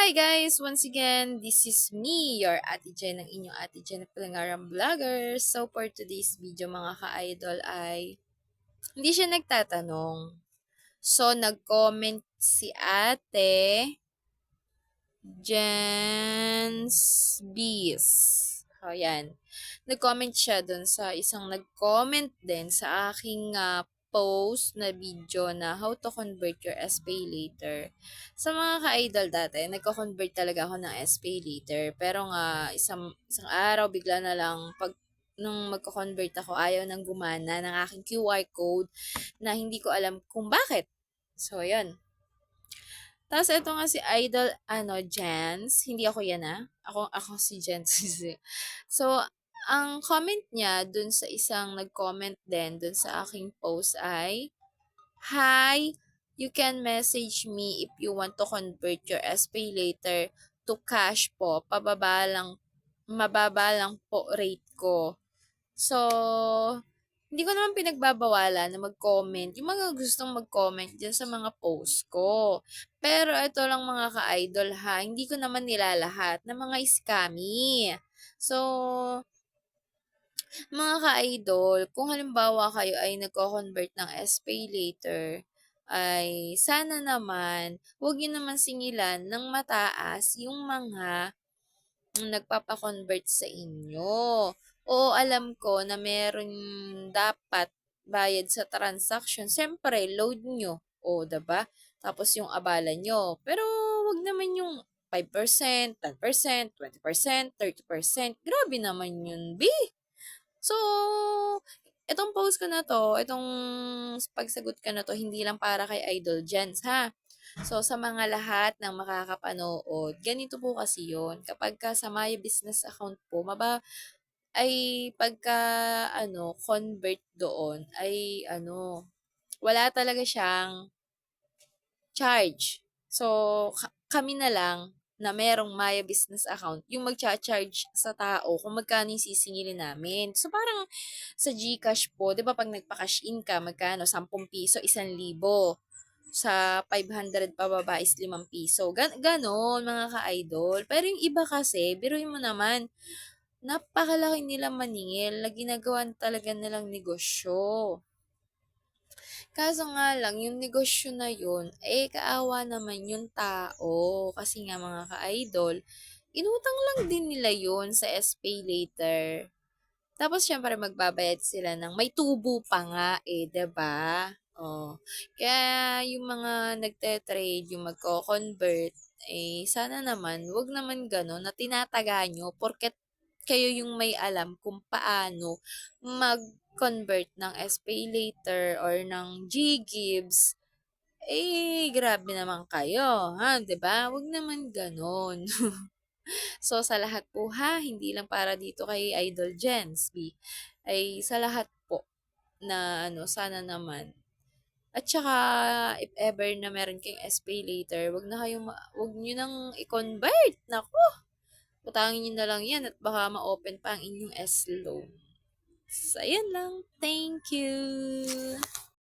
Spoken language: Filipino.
Hi guys! Once again, this is me, your Ate Jen, ang inyong Ate Jen Palangaram Vlogger. So for today's video mga ka-idol ay hindi siya nagtatanong. So nag-comment si Ate Jens Bees. O yan. Nag-comment siya dun sa isang nag-comment din sa aking post na video na how to convert your SPay later. Sa mga ka-idol dati, nagko-convert talaga ako ng SPay later. Pero nga, isang araw, bigla na lang, nung magko-convert ako, ayaw nang gumana ng aking QR code na hindi ko alam kung bakit. So, yun. Tapos ito nga si Idol Jens, hindi ako 'yan Ako si Jens. So, ang comment niya dun sa isang nag-comment din dun sa aking post ay, "Hi, you can message me if you want to convert your SPay later to cash po. Mababa lang po rate ko." So, hindi ko naman pinagbabawalan na mag-comment, yung mga gustong mag-comment diyan sa mga post ko. Pero ito lang mga ka-idol ha, hindi ko naman nilalahat na mga scammy. So, mga ka-idol, kung halimbawa kayo ay nagko-convert ng SPay later, ay sana naman, huwag nyo naman singilan ng mataas yung mga nagpapa-convert sa inyo. Oo, alam ko na meron dapat bayad sa transaction. Siyempre, load nyo. O, diba? Tapos yung abala nyo. Pero, wag naman yung 5%, 10%, 20%, 30%. Grabe naman yun, B. So, itong post ko na to, itong pagsagot ko na to, hindi lang para kay Idol Jens, ha? So, sa mga lahat ng makakapanood, ganito po kasi yun. Kapag ka sa My Business account po, ay pagka, convert doon, ay, wala talaga siyang charge. So, kami na lang na merong Maya Business account, yung magcha-charge sa tao kung magkano yung sisingilin namin. So, parang sa GCash po, di ba pag nagpa-cash in ka, magkano? 10 piso, 1,000. Sa 500 pababa is 5 piso. Ganon, mga ka-idol. Pero yung iba kasi, biruin mo naman, napakalaki nila maningil na ginagawa talaga nilang negosyo. Kaso nga lang, yung negosyo na yun, kaawa naman yung tao. Kasi nga mga ka-idol, inutang lang din nila yun sa SPay later. Tapos syempre magbabayad sila ng may tubo pa nga 'di ba? Oh. Kaya yung mga nagte-trade, yung magko-convert, sana naman, wag naman gano'n na tinataga nyo porket kayo yung may alam kung paano mag-convert ng SPay later or ng GGives. Grabe naman kayo, ha, 'di ba? Wag naman gano'n. So, sa lahat po ha, hindi lang para dito kay Idol Jens B, ay sa lahat po na sana naman. At saka, if ever na meron kayong SPay later, wag nyo nang i-convert. Naku, utangin nyo na lang yan at baka ma-open pa ang inyong S-loan. So, ayan lang. Thank you!